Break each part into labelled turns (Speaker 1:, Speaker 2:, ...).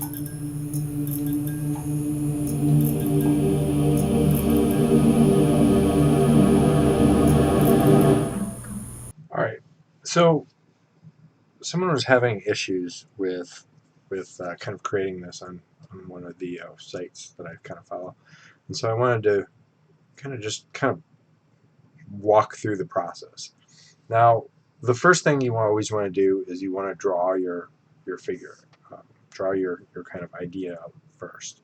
Speaker 1: All right. So someone was having issues with kind of creating this on one of the sites that I kind of follow, and so I wanted to kind of walk through the process. Now, the first thing you always want to do is you want to draw your figure, draw your kind of idea out first.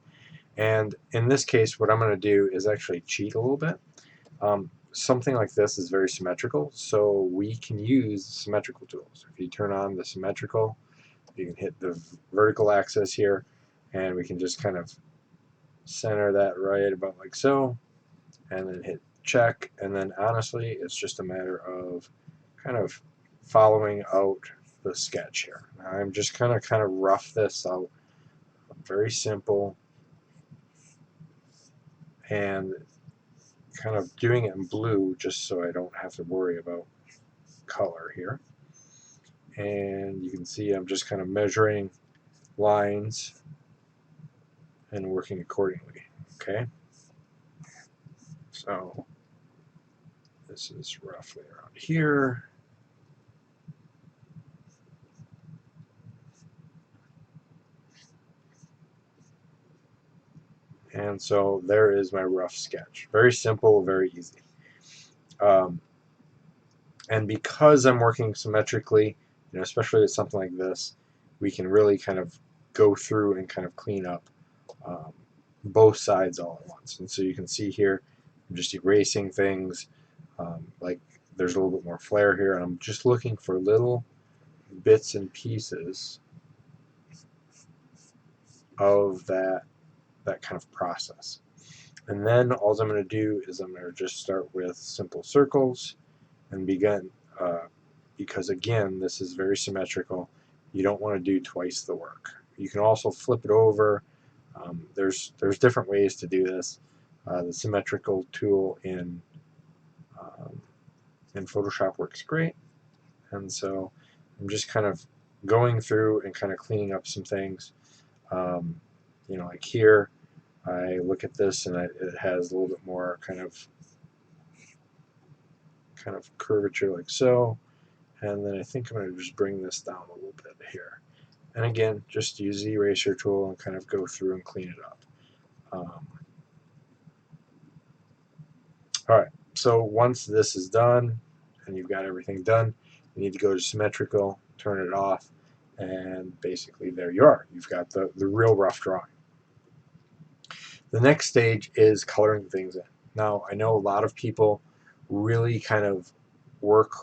Speaker 1: And in this case, what I'm going to do is actually cheat a little bit. Something like this is very symmetrical, so we can use symmetrical tools. If you turn on the symmetrical, you can hit the vertical axis here, and we can just kind of center that right about like so, and then hit check. And then honestly, it's just a matter of kind of following out the sketch here. Now I'm just kind of rough this out, very simple, and kind of doing it in blue just so I don't have to worry about color here. And you can see I'm just kind of measuring lines and working accordingly. Okay, so this is roughly around here. And so there is my rough sketch. Very simple, very easy. Um, and because I'm working symmetrically, especially with something like this, we can really kind of go through and kind of clean up um, both sides all at once. And so you can see here, I'm just erasing things. Like there's a little bit more flare here, and I'm just looking for little bits and pieces of that kind of process. And then all I'm going to do is I'm going to just start with simple circles and begin, because again, this is very symmetrical. You don't want to do twice the work. You can also flip it over. There's different ways to do this. The symmetrical tool in Photoshop works great, and so I'm just kind of going through and kind of cleaning up some things. Like here, I look at this and it has a little bit more kind of curvature like so, and then I think I'm going to just bring this down a little bit here. And again, just use the eraser tool and kind of go through and clean it up. All right, so once this is done and you've got everything done, you need to go to symmetrical, turn it off, and basically there you are. You've got the real rough drawing. The next stage is coloring things in. Now, I know a lot of people really kind of work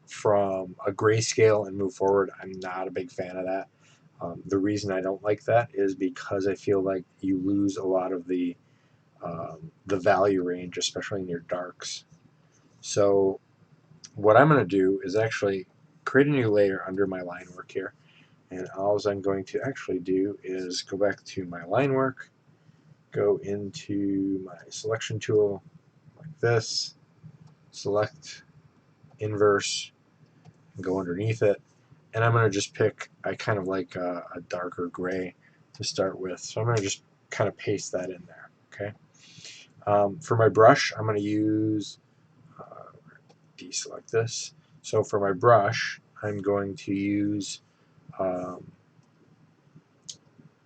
Speaker 1: from a grayscale and move forward. I'm not a big fan of that. The reason I don't like that is because I feel like you lose a lot of the value range, especially in your darks. So what I'm going to do is actually create a new layer under my line work here. And all I'm going to actually do is go back to my line work, go into my selection tool like this, select inverse, and go underneath it. And I'm going to just pick, I kind of like a darker gray to start with. So I'm going to just kind of paste that in there. Okay. For my brush, I'm going to use, deselect this. So for my brush, I'm going to use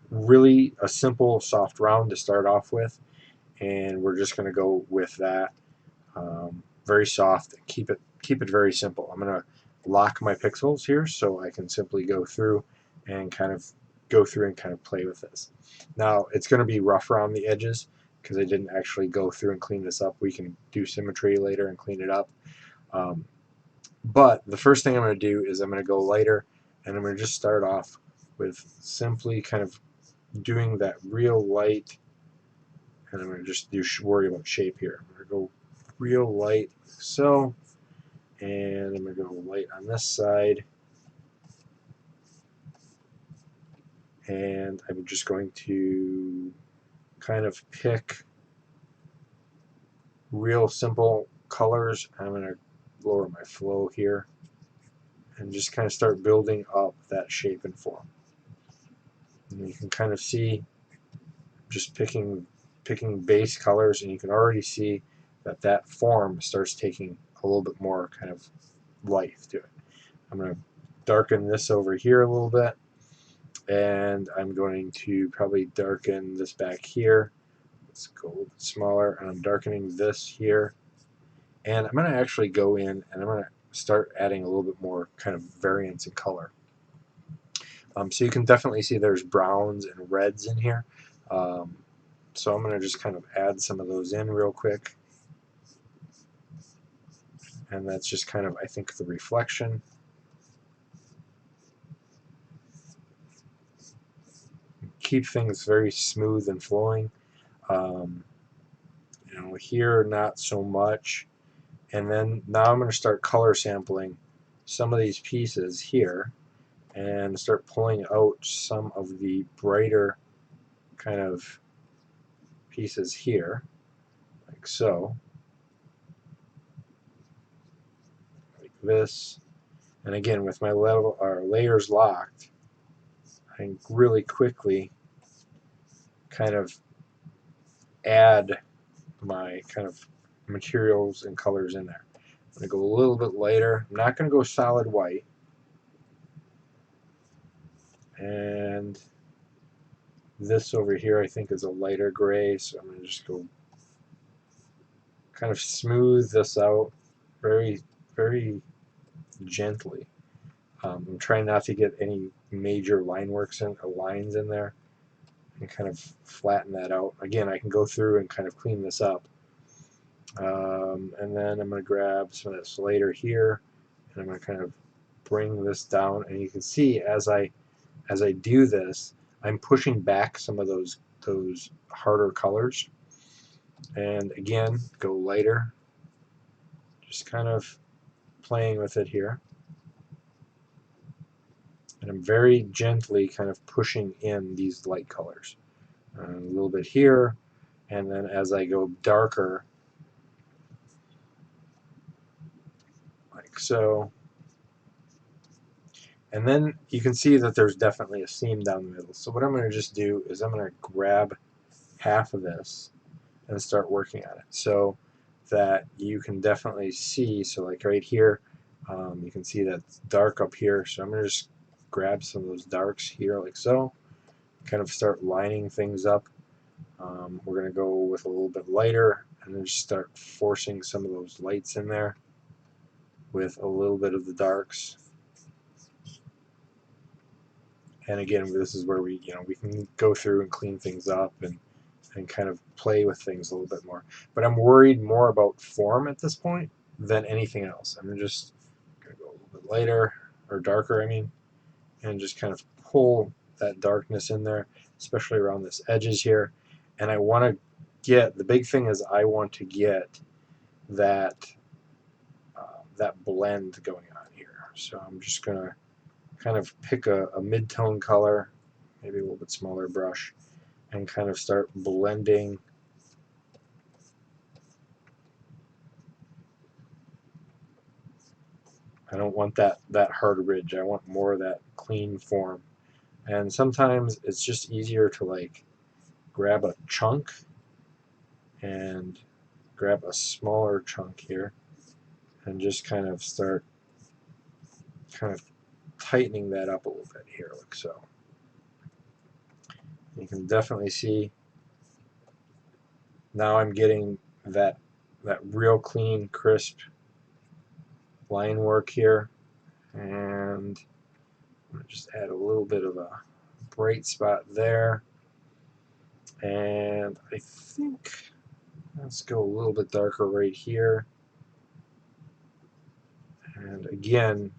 Speaker 1: really a simple soft round to start off with. And we're just going to go with that. Very soft. Keep it very simple. I'm going to lock my pixels here so I can simply go through and kind of play with this. Now it's going to be rough around the edges because I didn't actually go through and clean this up. We can do symmetry later and clean it up. But the first thing I'm going to do is I'm going to go lighter, and I'm going to just start off with simply kind of doing that real light, and I'm going to just worry about shape here. I'm going to go real light like so, and I'm going to go light on this side, and I'm just going to kind of pick real simple colors. I'm going to lower my flow here and just kind of start building up that shape and form. And you can kind of see just picking base colors, and you can already see that that form starts taking a little bit more kind of life to it. I'm going to darken this over here a little bit, and I'm going to probably darken this back here. Let's go a little bit smaller, and I'm darkening this here. And I'm going to actually go in and I'm going to start adding a little bit more kind of variance in color. So you can definitely see there's browns and reds in here. So I'm going to just kind of add some of those in real quick. And that's just kind of, I think, the reflection. Keep things very smooth and flowing. You know, here not so much. And then now I'm going to start color sampling some of these pieces here and start pulling out some of the brighter kind of pieces here, like so, like this. And again, with my level or layers locked, I can really quickly kind of add my kind of materials and colors in there. I'm going to go a little bit lighter. I'm not going to go solid white. And this over here I think is a lighter gray, so I'm going to just go kind of smooth this out very, very gently. I'm trying not to get any major lines in there, and kind of flatten that out. Again, I can go through and kind of clean this up. And then I'm going to grab some of this later here, and I'm going to kind of bring this down. And you can see as I do this, I'm pushing back some of those harder colors. And again, go lighter, just kind of playing with it here. And I'm very gently kind of pushing in these light colors. A little bit here, and then as I go darker, like so. And then you can see that there's definitely a seam down the middle. So what I'm going to just do is I'm going to grab half of this and start working on it, so that you can definitely see. So like right here, you can see that it's dark up here. So I'm going to just grab some of those darks here like so, kind of start lining things up. We're going to go with a little bit lighter and then just start forcing some of those lights in there with a little bit of the darks. And again, this is where we can go through and clean things up and kind of play with things a little bit more. But I'm worried more about form at this point than anything else. I'm just going to go a little bit lighter, or darker, I mean, and just kind of pull that darkness in there, especially around this edges here. And I want to get, the big thing is I want to get that that blend going on here. So I'm just going to kind of pick a mid-tone color, maybe a little bit smaller brush, and kind of start blending I don't want that hard ridge. I want more of that clean form. And sometimes it's just easier to like grab a chunk and grab a smaller chunk here and just kind of start kind of tightening that up a little bit here, like so. You can definitely see now I'm getting that real clean, crisp line work here. And I'm going to just add a little bit of a bright spot there. And I think let's go a little bit darker right here. And again,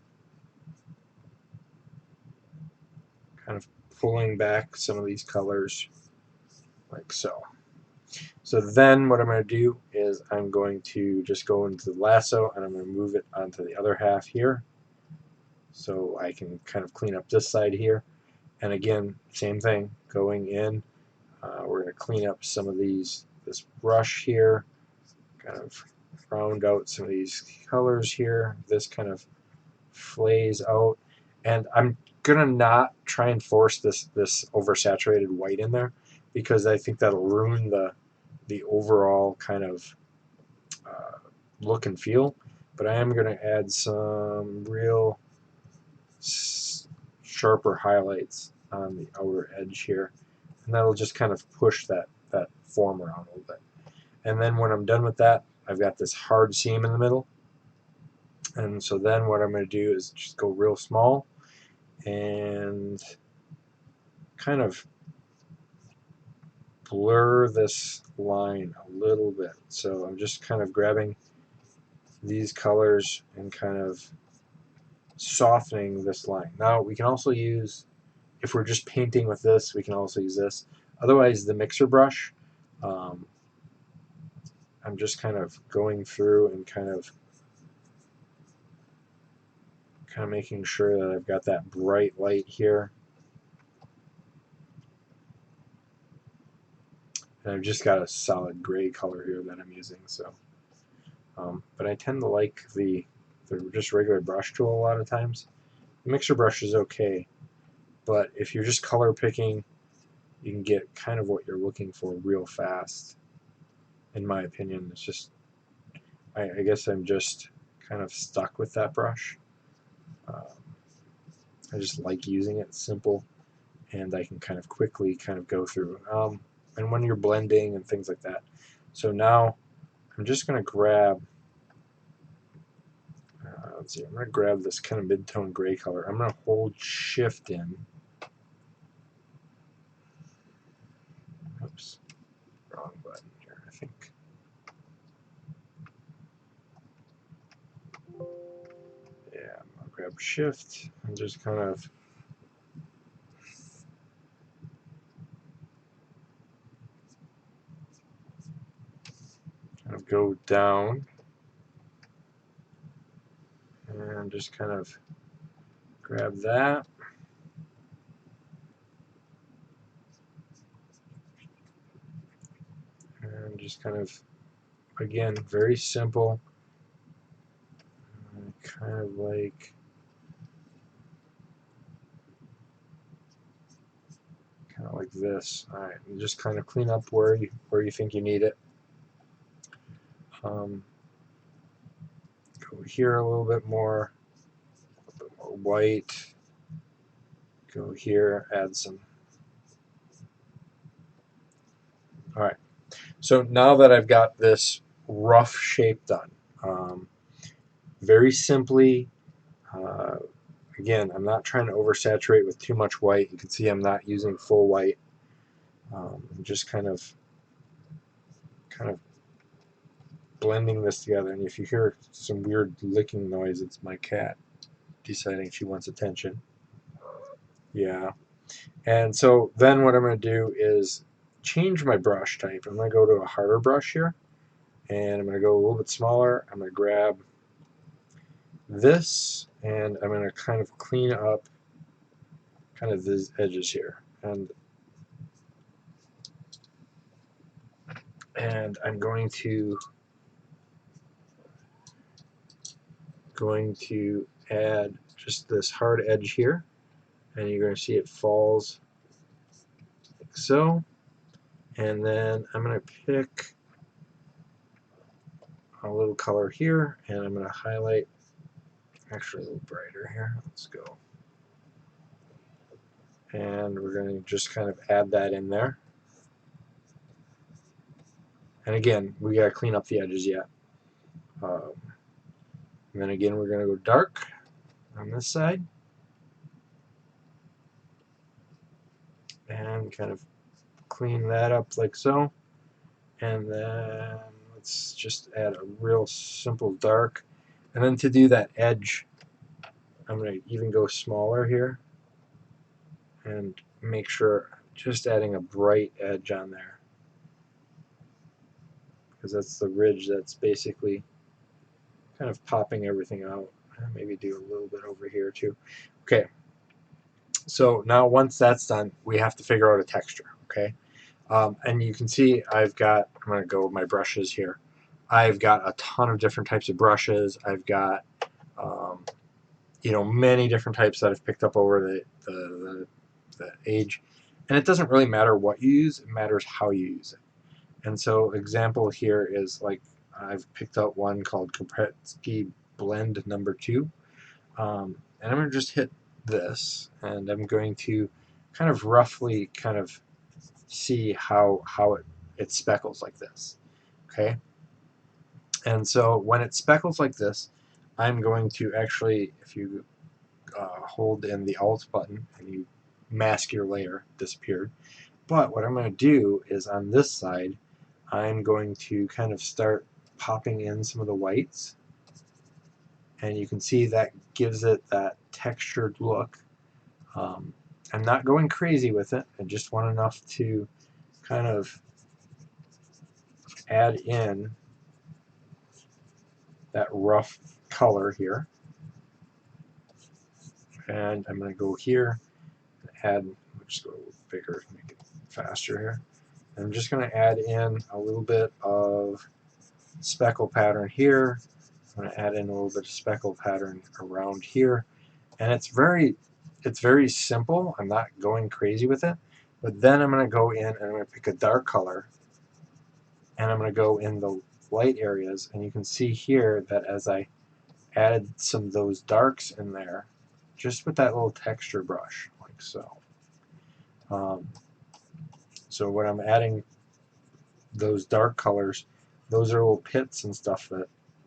Speaker 1: kind of pulling back some of these colors like so. So then what I'm going to do is I'm going to just go into the lasso and I'm going to move it onto the other half here, so I can kind of clean up this side here. And again, same thing, going in, we're going to clean up some of this brush here, kind of round out some of these colors here. This kind of flays out, and I'm gonna not try and force this oversaturated white in there, because I think that'll ruin the overall kind of look and feel. But I am gonna add some real sharper highlights on the outer edge here, and that'll just kind of push that form around a little bit. And then when I'm done with that, I've got this hard seam in the middle, and so then what I'm going to do is just go real small and kind of blur this line a little bit. So I'm just kind of grabbing these colors and kind of softening this line. Now we can also use, if we're just painting with this, we can also use this. Otherwise, the mixer brush, I'm just kind of going through and kind of making sure that I've got that bright light here. And I've just got a solid gray color here that I'm using. So, but I tend to like the just regular brush tool a lot of times. The mixer brush is okay, but if you're just color picking, you can get kind of what you're looking for real fast. In my opinion, it's just, I guess I'm just kind of stuck with that brush. I just like using it. It's simple, and I can kind of quickly kind of go through. And when you're blending and things like that. So now I'm just going to grab, let's see, I'm going to grab this kind of mid-tone gray color. I'm going to hold shift in. Oops, wrong button here, I think. Yeah, I'm going to grab shift and just kind of go down and just kind of grab that. And just kind of, again, very simple. Kind of like this. All right, and just kind of clean up where you think you need it. Go here a little bit more white. Go here, add some. All right. So now that I've got this rough shape done, very simply. Again, I'm not trying to oversaturate with too much white. You can see I'm not using full white. I'm just kind of blending this together. And if you hear some weird licking noise, it's my cat deciding she wants attention. Yeah. And so then what I'm going to do is change my brush type. I'm going to go to a harder brush here, and I'm going to go a little bit smaller. I'm going to grab this, and I'm going to kind of clean up kind of these edges here. And I'm going to add just this hard edge here, and you're going to see it falls like so. And then I'm going to pick a little color here, and I'm going to highlight, actually a little brighter here. Let's go. And we're going to just kind of add that in there. And again, we got to clean up the edges yet. And then again, we're going to go dark on this side. And kind of clean that up like so. And then let's just add a real simple dark. And then to do that edge, I'm going to even go smaller here and make sure just adding a bright edge on there, because that's the ridge that's basically kind of popping everything out. Maybe do a little bit over here too. Okay, so now once that's done, we have to figure out a texture. Okay, and you can see I'm going to go with my brushes here. I've got a ton of different types of brushes. I've got many different types that I've picked up over the age, and it doesn't really matter what you use, it matters how you use it. And so example here is like I've picked out one called Kopetzky Blend number 2, and I'm going to just hit this, and I'm going to kind of roughly kind of see how it speckles like this. Okay, and so when it speckles like this, I'm going to actually, if you hold in the Alt button and you mask your layer, disappeared. But what I'm going to do is on this side, I'm going to kind of start popping in some of the whites, and you can see that gives it that textured look. I'm not going crazy with it. I just want enough to kind of add in that rough color here. And I'm going to go here and add, just go a little bigger, make it faster here. And I'm just going to add in a little bit of speckle pattern here. I'm going to add in a little bit of speckle pattern around here. And it's very simple. I'm not going crazy with it. But then I'm going to go in and I'm going to pick a dark color, and I'm going to go in the light areas, and you can see here that as I added some of those darks in there, just with that little texture brush, like so. So when I'm adding those dark colors, those are little pits and stuff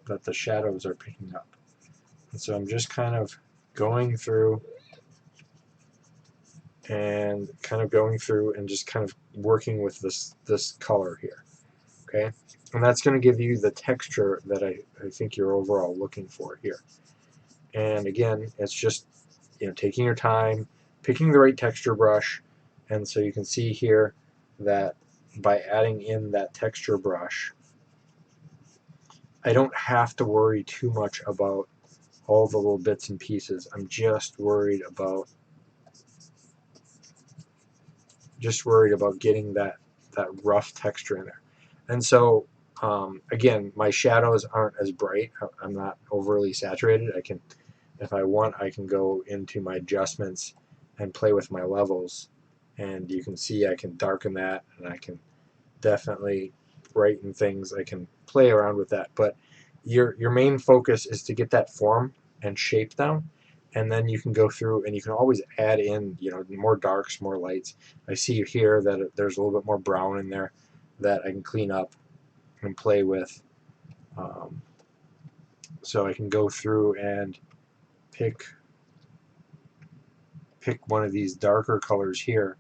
Speaker 1: that the shadows are picking up. And so I'm just kind of going through and just kind of working with this color here. Okay, and that's going to give you the texture that I think you're overall looking for here. And again, it's just taking your time, picking the right texture brush, and so you can see here that by adding in that texture brush, I don't have to worry too much about all the little bits and pieces. I'm just worried about getting that rough texture in there. And so again, my shadows aren't as bright. I'm not overly saturated. I can, if I want, I can go into my adjustments and play with my levels, and you can see I can darken that, and I can definitely brighten things. I can play around with that, but your main focus is to get that form and shape down, and then you can go through and you can always add in more darks, more lights. I see here that there's a little bit more brown in there that I can clean up and play with. So I can go through and pick one of these darker colors here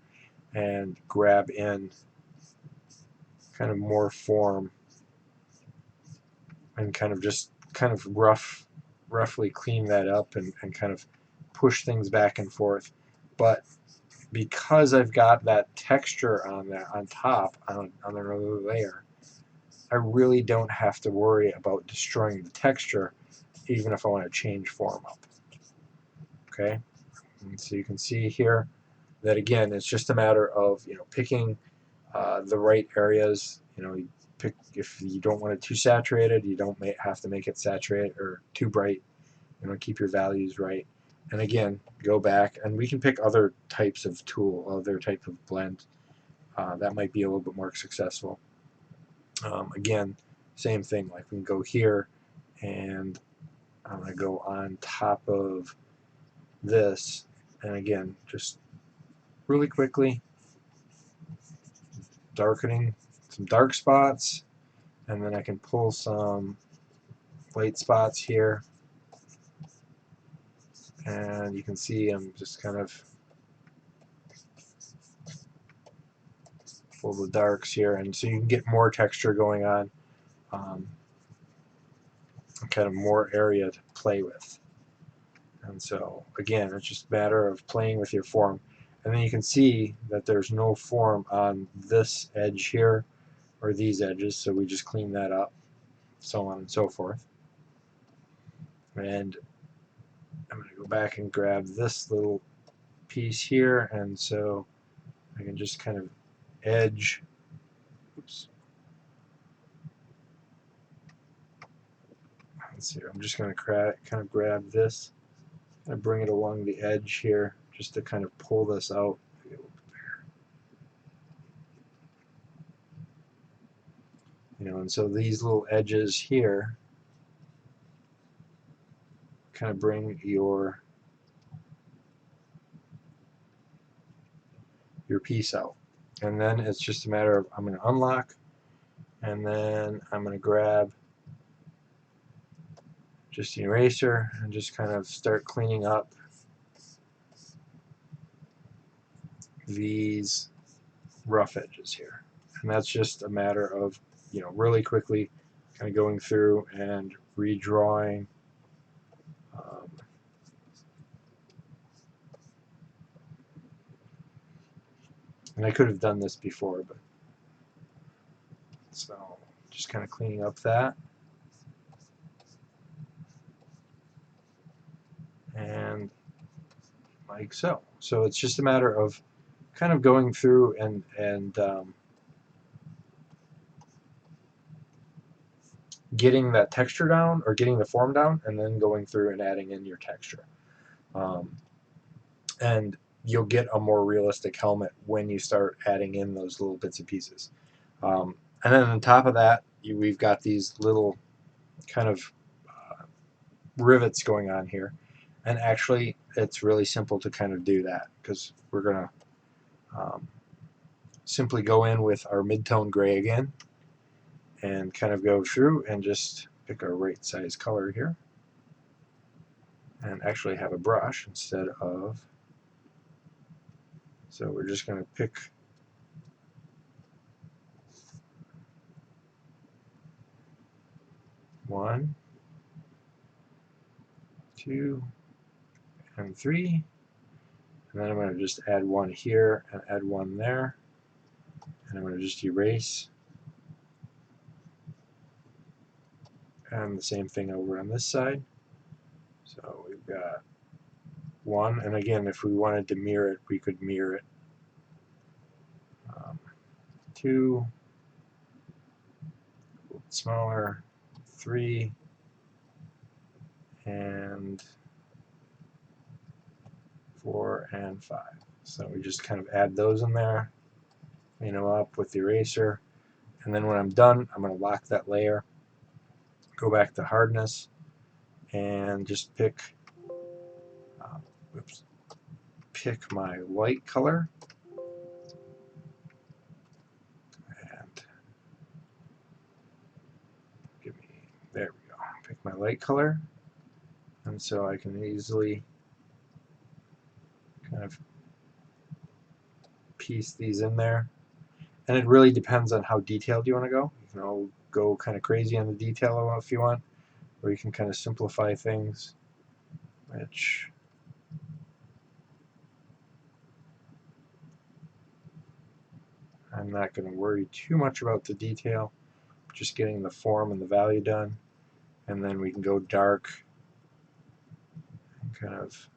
Speaker 1: and grab in kind of more form and kind of roughly clean that up and kind of push things back and forth. But because I've got that texture on there on top on another layer, I really don't have to worry about destroying the texture, even if I want to change form up. Okay, and so you can see here that again, it's just a matter of picking the right areas. You pick, if you don't want it too saturated, you don't have to make it saturated or too bright. Keep your values right. And again, go back, and we can pick other types of tool, other type of blend that might be a little bit more successful. Again, same thing. Like we can go here, and I'm going to go on top of this, and again, just really quickly darkening some dark spots, and then I can pull some light spots here, and you can see I'm just kind of full of darks here, and so you can get more texture going on, kind of more area to play with. And so again, it's just a matter of playing with your form. And then you can see that there's no form on this edge here or these edges, so we just clean that up, so on and so forth. And I'm going to go back and grab this little piece here, and so I can just kind of edge. Oops. Let's see. I'm just going to kind of grab this I bring it along the edge here just to kind of pull this out. You know, and so these little edges here kind of bring your piece out. And then it's just a matter of, I'm going to unlock, and then I'm going to grab just an eraser and just kind of start cleaning up these rough edges here. And that's just a matter of, you know, really quickly kind of going through and redrawing and I could have done this before, but so just kind of cleaning up that. And like so. So it's just a matter of kind of going through and getting that texture down or getting the form down, and then going through and adding in your texture. And you'll get a more realistic helmet when you start adding in those little bits and pieces. And then on top of that, we've got these little kind of rivets going on here. And actually, it's really simple to kind of do that, because we're going to simply go in with our mid-tone gray again and kind of go through and just pick our right size color here, and actually have a brush instead of, so we're just going to pick one, two, and three, and then I'm going to just add one here and add one there, and I'm going to just erase, and the same thing over on this side. So we've got one, and again, if we wanted to mirror it, we could mirror it. Two, a little smaller, three, and 4 and 5. So we just kind of add those in there, clean them up with the eraser, and then when I'm done, I'm going to lock that layer, go back to hardness, and just pick my light color, and there we go, pick my light color, and so I can easily kind of piece these in there. And it really depends on how detailed you want to go. You can go kind of crazy on the detail if you want, or you can kind of simplify things, which I'm not going to worry too much about the detail, just getting the form and the value done, and then we can go dark and kind of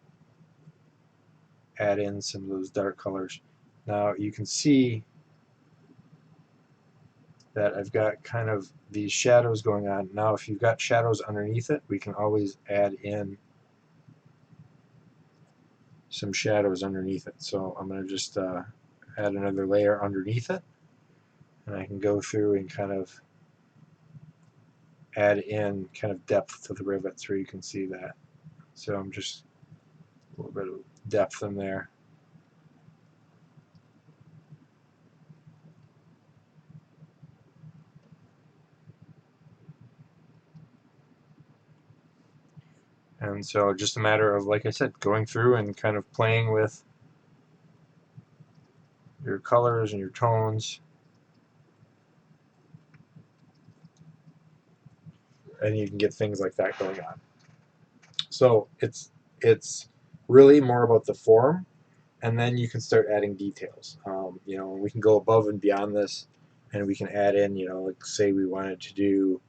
Speaker 1: add in some of those dark colors. Now you can see that I've got kind of these shadows going on. Now if you've got shadows underneath it, we can always add in some shadows underneath it. So I'm going to just add another layer underneath it, and I can go through and kind of add in kind of depth to the rivets where you can see that. So I'm just a little bit of depth in there. And so just a matter of, like I said, going through and kind of playing with your colors and your tones, and you can get things like that going on. So it's really more about the form, and then you can start adding details. You know, we can go above and beyond this, and we can add in, you know, like say we wanted to do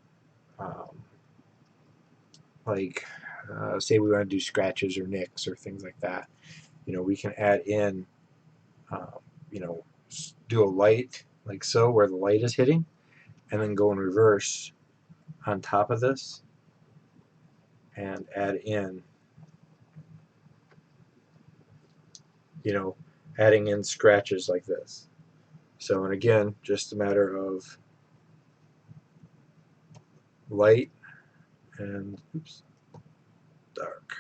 Speaker 1: say we want to do scratches or nicks or things like that. You know, we can add in, you know, do a light like so where the light is hitting, and then go in reverse on top of this and add in you know, adding in scratches like this. So, and again, just a matter of light and oops, dark.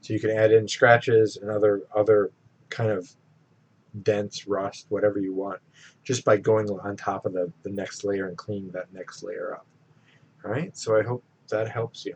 Speaker 1: So you can add in scratches and other kind of dents, rust, whatever you want, just by going on top of the next layer and cleaning that next layer up. All right, so I hope that helps you.